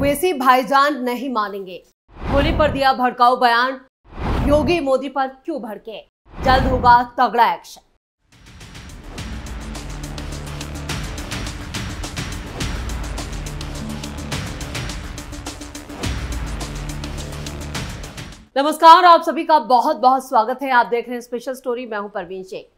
ओवैसी भाईजान नहीं मानेंगे, होली पर दिया भड़काऊ बयान। योगी मोदी पर क्यों भड़के, जल्द होगा तगड़ा एक्शन। नमस्कार, आप सभी का बहुत बहुत स्वागत है। आप देख रहे हैं स्पेशल स्टोरी। मैं हूं परवीन शेख।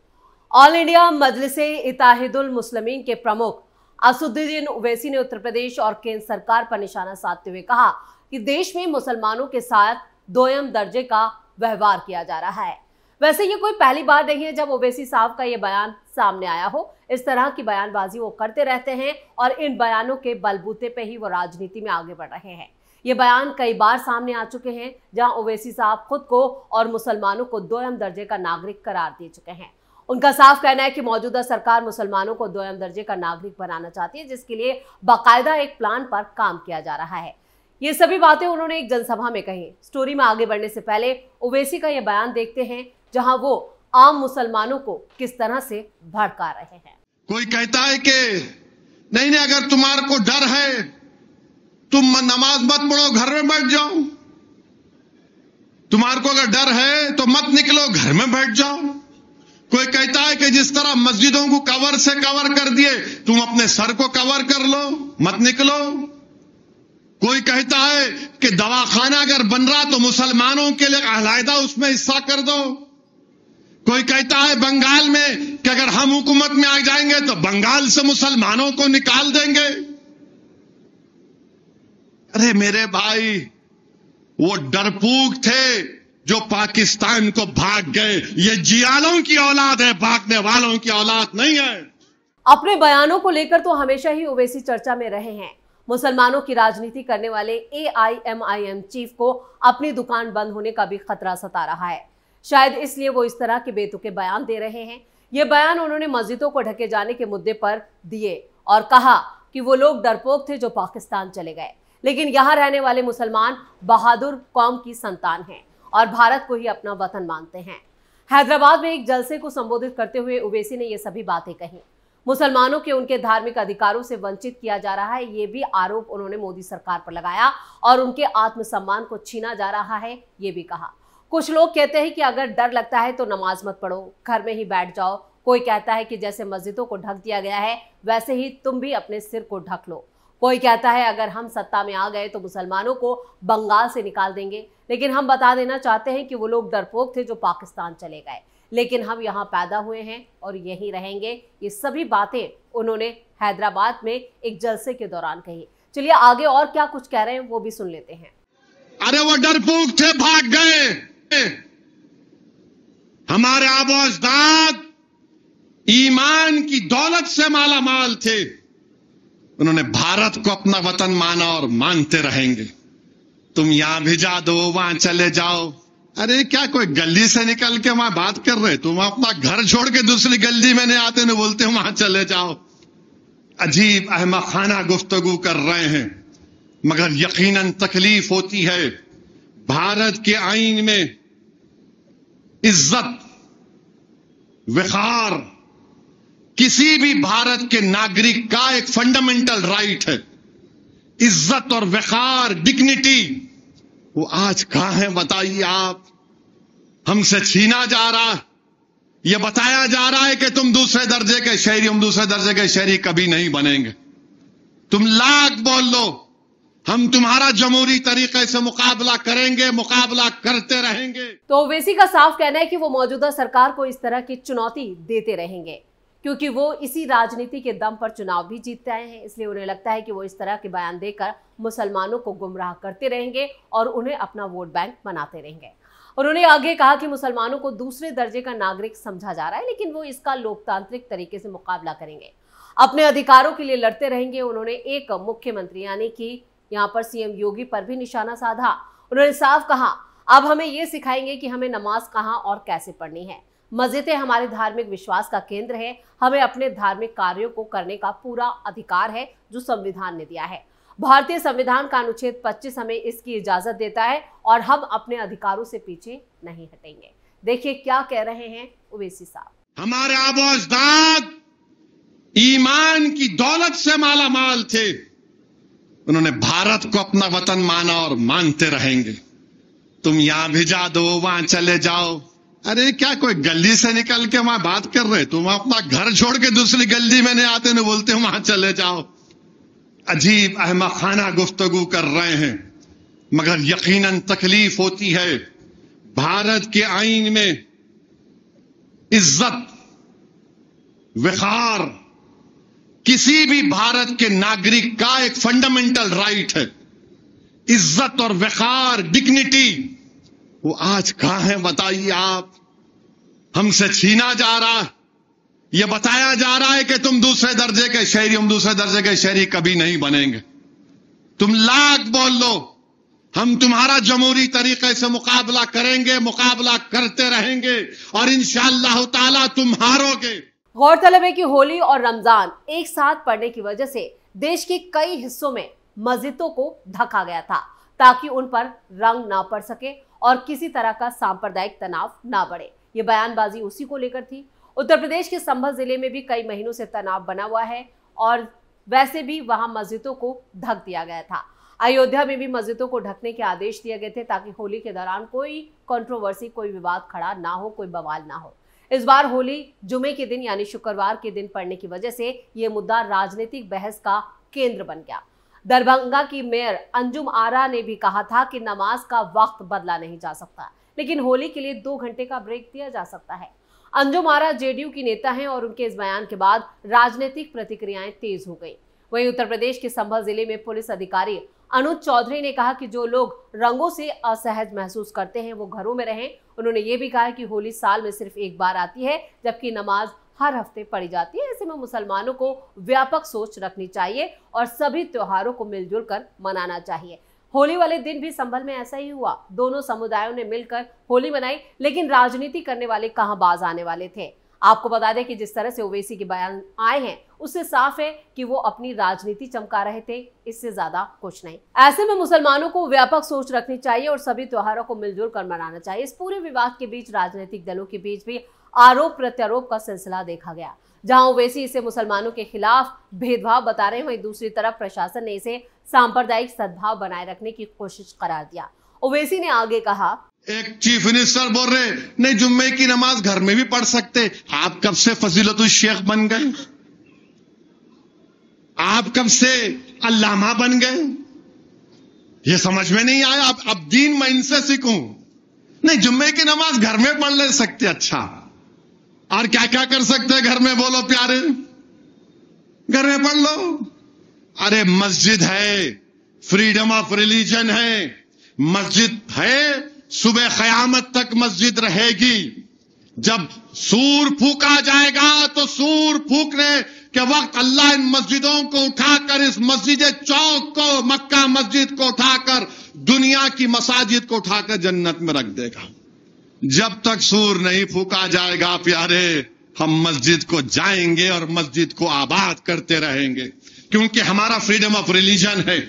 ऑल इंडिया मजलिसे इत्तेहादुल मुस्लिमीन के प्रमुख असदुद्दीन ओवैसी ने उत्तर प्रदेश और केंद्र सरकार पर निशाना साधते हुए कहा कि देश में मुसलमानों के साथ दोयम दर्जे का व्यवहार किया जा रहा है। वैसे ये कोई पहली बार नहीं है जब ओवैसी साहब का ये बयान सामने आया हो। इस तरह की बयानबाजी वो करते रहते हैं और इन बयानों के बलबूते पे ही वो राजनीति में आगे बढ़ रहे हैं। ये बयान कई बार सामने आ चुके हैं, जहां ओवैसी साहब खुद को और मुसलमानों को दोयम दर्जे का नागरिक करार दे चुके हैं। उनका साफ कहना है कि मौजूदा सरकार मुसलमानों को दोयम दर्जे का नागरिक बनाना चाहती है, जिसके लिए बाकायदा एक प्लान पर काम किया जा रहा है। ये सभी बातें उन्होंने एक जनसभा में कही। स्टोरी में आगे बढ़ने से पहले ओवैसी का यह बयान देखते हैं, जहां वो आम मुसलमानों को किस तरह से भड़का रहे हैं। कोई कहता है कि नहीं, अगर तुम्हारे को डर है तुम नमाज मत पढ़ो, घर में बैठ जाओ। तुम्हारे को अगर डर है तो मत निकलो, घर में बैठ जाओ। कोई कहता है कि जिस तरह मस्जिदों को कवर से कवर कर दिए, तुम अपने सर को कवर कर लो, मत निकलो। कोई कहता है कि दवाखाना अगर बन रहा तो मुसलमानों के लिए अलहदा उसमें हिस्सा कर दो। कोई कहता है बंगाल में कि अगर हम हुकूमत में आ जाएंगे तो बंगाल से मुसलमानों को निकाल देंगे। अरे मेरे भाई, वो डरपोक थे जो पाकिस्तान को भाग गए। ये जियालों की औलाद है, भागने वालों की औलाद नहीं है। अपने बयानों को लेकर तो हमेशा ही ओवैसी चर्चा में रहे हैं। मुसलमानों की राजनीति करने वाले AIMIM चीफ को अपनी दुकान बंद होने का भी खतरा सता रहा है। शायद इसलिए वो इस तरह के बेतुके बयान दे रहे हैं। ये बयान उन्होंने मस्जिदों को ढके जाने के मुद्दे पर दिए और कहा कि वो लोग डरपोक थे जो पाकिस्तान चले गए, लेकिन यहाँ रहने वाले मुसलमान बहादुर कौम की संतान हैं और भारत को ही अपना वतन मानते हैं। हैदराबाद में एक जलसे को संबोधित करते हुए ओवैसी ने ये सभी बातें कही। मुसलमानों के उनके धार्मिक अधिकारों से वंचित किया जा रहा है, ये भी आरोप उन्होंने मोदी सरकार पर लगाया और उनके आत्मसम्मान को छीना जा रहा है, ये भी कहा। कुछ लोग कहते हैं कि अगर डर लगता है तो नमाज मत पढ़ो, घर में ही बैठ जाओ। कोई कहता है कि जैसे मस्जिदों को ढक दिया गया है वैसे ही तुम भी अपने सिर को ढक लो। कोई कहता है अगर हम सत्ता में आ गए तो मुसलमानों को बंगाल से निकाल देंगे, लेकिन हम बता देना चाहते हैं कि वो लोग डरपोक थे जो पाकिस्तान चले गए, लेकिन हम यहाँ पैदा हुए हैं और यहीं रहेंगे। ये सभी बातें उन्होंने हैदराबाद में एक जलसे के दौरान कही। चलिए आगे और क्या कुछ कह रहे हैं वो भी सुन लेते हैं। अरे वो डरपोक थे, भाग गए। हमारे आबो अजदाद ईमान की दौलत से माला माल थे। उन्होंने भारत को अपना वतन माना और मानते रहेंगे। तुम यहां भिजा दो, वहां चले जाओ। अरे क्या कोई गली से निकल के वहां बात कर रहे? तुम अपना घर छोड़ के दूसरी गली में नहीं आते, नहीं बोलते वहां चले जाओ। अजीब अहमखाना गुफ्तगू कर रहे हैं, मगर यकीनन तकलीफ होती है। भारत के आईन में इज्जत, वक़ार किसी भी भारत के नागरिक का एक फंडामेंटल राइट है। इज्जत और वक़ार, डिग्निटी, वो आज कहां है बताइए आप? हमसे छीना जा रहा है। यह बताया जा रहा है कि तुम दूसरे दर्जे के शहरी, हम दूसरे दर्जे के शहरी कभी नहीं बनेंगे। तुम लाख बोल लो, हम तुम्हारा जमहूरी तरीके से मुकाबला करेंगे, मुकाबला करते रहेंगे। तो ओवैसी का साफ कहना है कि वो मौजूदा सरकार को इस तरह की चुनौती देते रहेंगे, क्योंकि वो इसी राजनीति के दम पर चुनाव भी जीतते आए हैं। इसलिए उन्हें लगता है कि वो इस तरह के बयान देकर मुसलमानों को गुमराह करते रहेंगे और उन्हें अपना वोट बैंक बनाते रहेंगे। उन्होंने आगे कहा कि मुसलमानों को दूसरे दर्जे का नागरिक समझा जा रहा है, लेकिन वो इसका लोकतांत्रिक तरीके से मुकाबला करेंगे, अपने अधिकारों के लिए लड़ते रहेंगे। उन्होंने एक मुख्यमंत्री यानी कि यहाँ पर CM योगी पर भी निशाना साधा। उन्होंने साफ कहा, अब हमें ये सिखाएंगे कि हमें नमाज कहाँ और कैसे पढ़नी है। मस्जिदें हमारे धार्मिक विश्वास का केंद्र है। हमें अपने धार्मिक कार्यों को करने का पूरा अधिकार है जो संविधान ने दिया है। भारतीय संविधान का अनुच्छेद 25 हमें इसकी इजाजत देता है और हम अपने अधिकारों से पीछे नहीं हटेंगे। देखिए क्या कह रहे हैं ओवैसी साहब। हमारे आबो अजदाद ईमान की दौलत से माला माल थे। उन्होंने भारत को अपना वतन माना और मानते रहेंगे। तुम यहां भिजा दो, वहां चले जाओ। अरे क्या कोई गली से निकल के वहां बात कर रहे? तुम अपना घर छोड़ के दूसरी गली में नहीं आते, न बोलते वहां चले जाओ। अजीब अहमखाना गुफ्तगू कर रहे हैं, मगर यकीनन तकलीफ होती है। भारत के आईन में इज्जत, विकार किसी भी भारत के नागरिक का एक फंडामेंटल राइट है। इज्जत और वकार, डिग्निटी, वो आज कहां है बताइए आप? हमसे छीना जा रहा है। यह बताया जा रहा है कि तुम दूसरे दर्जे के शहरी, हम दूसरे दर्जे के शहरी कभी नहीं बनेंगे। तुम लाख बोल लो, हम तुम्हारा जमहूरी तरीके से मुकाबला करेंगे, मुकाबला करते रहेंगे और इंशाअल्लाह ताला तुम हारोगे। गौरतलब है कि होली और रमजान एक साथ पड़ने की वजह से देश के कई हिस्सों में मस्जिदों को ढका गया था ताकि उन पर रंग ना पड़ सके और किसी तरह का सांप्रदायिक तनाव ना बढ़े। ये बयानबाजी उसी को लेकर थी। उत्तर प्रदेश के संभल जिले में भी कई महीनों से तनाव बना हुआ है और वैसे भी वहां मस्जिदों को ढक दिया गया था। अयोध्या में भी मस्जिदों को ढकने के आदेश दिए गए थे ताकि होली के दौरान कोई कंट्रोवर्सी, कोई विवाद खड़ा ना हो, कोई बवाल ना हो। इस बार होली जुमे के दिन यानी शुक्रवार के दिन पड़ने की वजह से ये मुद्दा राजनीतिक बहस का केंद्र बन गया। दरभंगा की मेयर अंजुम आरा ने भी कहा था कि नमाज का वक्त बदला नहीं जा सकता, लेकिन होली के लिए 2 घंटे का ब्रेक दिया जा सकता है। अंजुम आरा जेडीयू की नेता हैं और उनके इस बयान के बाद राजनीतिक प्रतिक्रियाएं तेज हो गई। वहीं उत्तर प्रदेश के संभल जिले में पुलिस अधिकारी अनुज चौधरी ने कहा कि जो लोग रंगों से असहज महसूस करते हैं वो घरों में रहें। उन्होंने ये भी कहा कि होली साल में सिर्फ एक बार आती है, जबकि नमाज हर हफ्ते पढ़ी जाती है। ऐसे में मुसलमानों को व्यापक सोच रखनी चाहिए और सभी त्योहारों को मिलजुल कर मनाना चाहिए। होली वाले दिन भी संभल में ऐसा ही हुआ। दोनों समुदायों ने मिलकर होली मनाई, लेकिन राजनीति करने वाले कहां बाज आने वाले थे। आपको बता दें कि जिस तरह से ओवैसी के बयान आए हैं उससे साफ है कि वो अपनी राजनीति चमका रहे थे, इससे ज्यादा कुछ नहीं। ऐसे में मुसलमानों को व्यापक सोच रखनी चाहिए और सभी त्योहारों को मिलजुल कर मनाना चाहिए। इस पूरे विवाद के बीच राजनीतिक दलों के बीच भी आरोप प्रत्यारोप का सिलसिला देखा गया। जहां ओवैसी इसे मुसलमानों के खिलाफ भेदभाव बता रहे हैं, वहीं दूसरी तरफ प्रशासन ने इसे सांप्रदायिक सद्भाव बनाए रखने की कोशिश करार दिया। ओवैसी ने आगे कहा, एक चीफ मिनिस्टर बोल रहे नहीं जुम्मे की नमाज घर में भी पढ़ सकते। आप कब से फजीलतुल शेख बन गए? आप कब से अल्लामा बन गए? ये समझ में नहीं आया। अब दीन मैं इनसे सीखूं? नहीं, जुम्मे की नमाज घर में पढ़ ले सकते। अच्छा, और क्या क्या कर सकते हैं घर में? बोलो प्यारे, घर में पढ़ लो। अरे मस्जिद है, फ्रीडम ऑफ रिलीजन है, मस्जिद है, सुबह क़यामत तक मस्जिद रहेगी। जब सूर फूका जाएगा तो सूर फूकने के वक्त अल्लाह इन मस्जिदों को उठाकर, इस मस्जिद चौक को, मक्का मस्जिद को उठाकर, दुनिया की मसाजिद को उठाकर जन्नत में रख देगा। जब तक सूर नहीं फूका जाएगा प्यारे, हम मस्जिद को जाएंगे और मस्जिद को आबाद करते रहेंगे, क्योंकि हमारा फ्रीडम ऑफ रिलीजन है।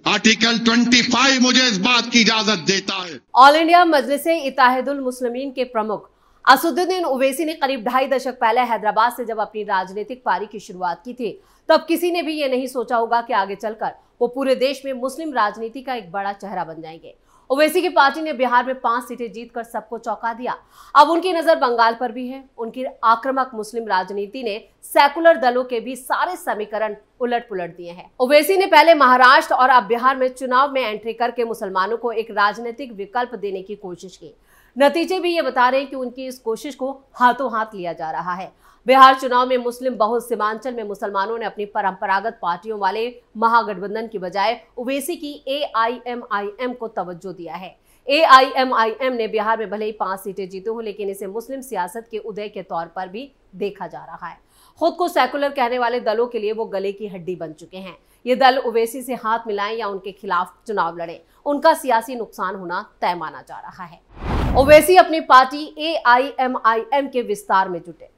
आर्टिकल 25 मुझे इस बात की इजाजत देता है। ऑल इंडिया मजलिसे इत्तेहादुल मुस्लिमीन के प्रमुख असदुद्दीन ओवैसी ने करीब 2.5 दशक पहले हैदराबाद से जब अपनी राजनीतिक पारी की शुरुआत की थी, तब किसी ने भी ये नहीं सोचा होगा कि आगे चलकर वो पूरे देश में मुस्लिम राजनीति का एक बड़ा चेहरा बन जाएंगे। ओवैसी की पार्टी ने बिहार में 5 सीटें जीतकर सबको चौंका दिया। अब उनकी नजर बंगाल पर भी है। उनकी आक्रामक मुस्लिम राजनीति ने सेकुलर दलों के भी सारे समीकरण उलट पुलट दिए हैं। ओवैसी ने पहले महाराष्ट्र और अब बिहार में चुनाव में एंट्री करके मुसलमानों को एक राजनीतिक विकल्प देने की कोशिश की। नतीजे भी ये बता रहे हैं कि उनकी इस कोशिश को हाथों हाथ लिया जा रहा है। बिहार चुनाव में मुस्लिम बहुल सीमांचल में मुसलमानों ने अपनी परंपरागत पार्टियों वाले महागठबंधन की बजाय ओवैसी की AIMIM को तवज्जो दिया है। AIMIM ने बिहार में भले ही 5 सीटें जीती हो, लेकिन इसे मुस्लिम सियासत के उदय के तौर पर भी देखा जा रहा है। खुद को सेकुलर कहने वाले दलों के लिए वो गले की हड्डी बन चुके हैं। ये दल ओवैसी से हाथ मिलाएं या उनके खिलाफ चुनाव लड़े, उनका सियासी नुकसान होना तय माना जा रहा है। ओवैसी अपनी पार्टी AIMIM के विस्तार में जुटे।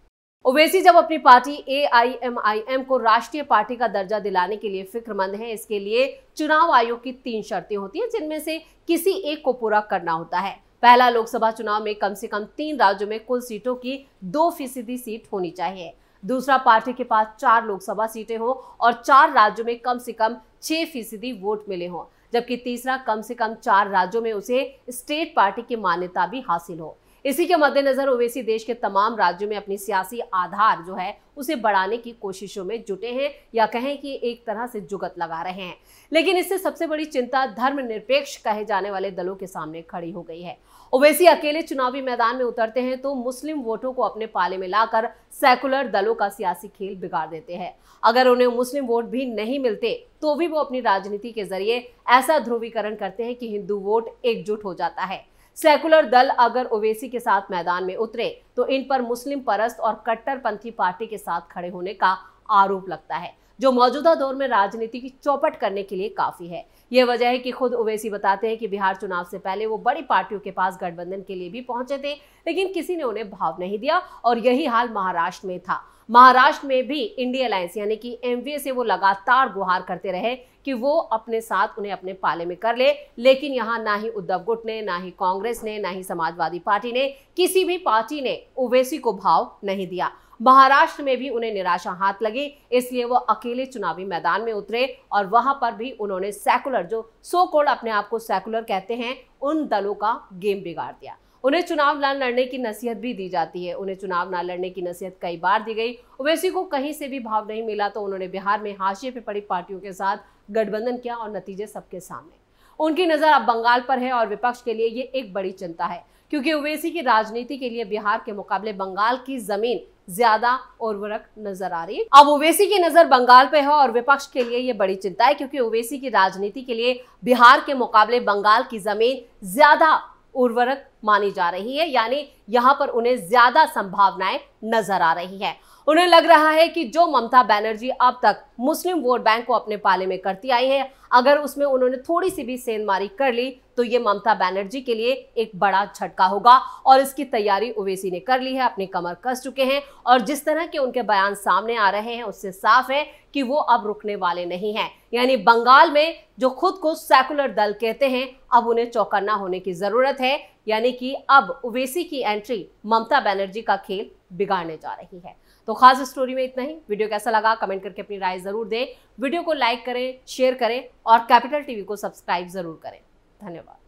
ओवैसी जब अपनी पार्टी AIMIM को राष्ट्रीय पार्टी का दर्जा दिलाने के लिए फिक्रमंद है, इसके लिए चुनाव आयोग की 3 शर्तें होती हैं, जिनमें से किसी एक को पूरा करना होता है। पहला, लोकसभा चुनाव में कम से कम 3 राज्यों में कुल सीटों की 2% सीट होनी चाहिए। दूसरा, पार्टी के पास 4 लोकसभा सीटें हों और 4 राज्यों में कम से कम 6% वोट मिले हों, जबकि तीसरा, कम से कम 4 राज्यों में उसे स्टेट पार्टी की मान्यता भी हासिल हो। इसी के मद्देनजर ओवैसी देश के तमाम राज्यों में अपनी सियासी आधार जो है उसे बढ़ाने की कोशिशों में जुटे हैं, या कहें कि एक तरह से जुगत लगा रहे हैं। लेकिन इससे सबसे बड़ी चिंता धर्मनिरपेक्ष कहे जाने वाले दलों के सामने खड़ी हो गई है। ओवैसी अकेले चुनावी मैदान में उतरते हैं तो मुस्लिम वोटों को अपने पाले में लाकर सेकुलर दलों का सियासी खेल बिगाड़ देते हैं। अगर उन्हें मुस्लिम वोट भी नहीं मिलते तो भी वो अपनी राजनीति के जरिए ऐसा ध्रुवीकरण करते हैं कि हिंदू वोट एकजुट हो जाता है। सेकुलर दल अगर ओवैसी के साथ मैदान में उतरे तो इन पर मुस्लिम परस्त और कट्टरपंथी पार्टी के साथ खड़े होने का आरोप लगता है, जो मौजूदा दौर में राजनीति की चौपट करने के लिए काफी है। यह वजह है कि खुद ओवैसी बताते हैं कि बिहार चुनाव से पहले वो बड़ी पार्टियों के पास गठबंधन के लिए भी पहुंचे थे, लेकिन किसी ने उन्हें भाव नहीं दिया और यही हाल महाराष्ट्र में था। महाराष्ट्र में भी इंडिया अलायंस यानी कि एमवीए से वो लगातार गुहार करते रहे कि वो अपने साथ उन्हें अपने पाले में कर ले, लेकिन यहाँ ना ही उद्धव गुट ने, ना ही कांग्रेस ने, ना ही समाजवादी पार्टी ने, किसी भी पार्टी ने ओवैसी को भाव नहीं दिया। महाराष्ट्र में भी उन्हें निराशा हाथ लगी, इसलिए वो अकेले चुनावी मैदान में उतरे और वहां पर भी उन्होंने सेकुलर, जो सो कॉल्ड अपने आप को सेकुलर कहते हैं, उन दलों का गेम बिगाड़ दिया। उन्हें चुनाव न लड़ने की नसीहत भी दी जाती है। उन्हें चुनाव न लड़ने की नसीहत कई बार दी गई। ओवैसी को कहीं से भी भाव नहीं मिला तो उन्होंने बिहार में हाशिए पे पड़ी पार्टियों के साथ गठबंधन किया और नतीजे सबके सामने। उनकी नजर अब बंगाल पर है और विपक्ष के लिए ये एक बड़ी चिंता है, क्योंकि ओवैसी की राजनीति के लिए बिहार के मुकाबले बंगाल की जमीन ज्यादा उर्वरक नजर आ रही है। अब ओवैसी की नजर बंगाल पे है और विपक्ष के लिए ये बड़ी चिंता है, क्योंकि ओवैसी की राजनीति के लिए बिहार के मुकाबले बंगाल की जमीन ज्यादा उर्वरक मानी जा रही है, यानी यहां पर उन्हें ज्यादा संभावनाएं नजर आ रही है। उन्हें लग रहा है कि जो ममता बनर्जी अब तक मुस्लिम वोट बैंक को अपने पाले में करती आई है, अगर उसमें उन्होंने थोड़ी सी भी सेंधमारी कर ली तो ये ममता बनर्जी के लिए एक बड़ा झटका होगा और इसकी तैयारी ओवैसी ने कर ली है, अपनी कमर कस चुके हैं और जिस तरह के उनके बयान सामने आ रहे हैं उससे साफ है कि वो अब रुकने वाले नहीं हैं। यानी बंगाल में जो खुद को सेकुलर दल कहते हैं, अब उन्हें चौकन्ना होने की जरूरत है, यानी कि अब ओवैसी की एंट्री ममता बनर्जी का खेल बिगाड़ने जा रही है। तो खास स्टोरी में इतना ही। वीडियो कैसा लगा कमेंट करके अपनी राय जरूर दें। वीडियो को लाइक करें, शेयर करें और कैपिटल टीवी को सब्सक्राइब जरूर करें। धन्यवाद।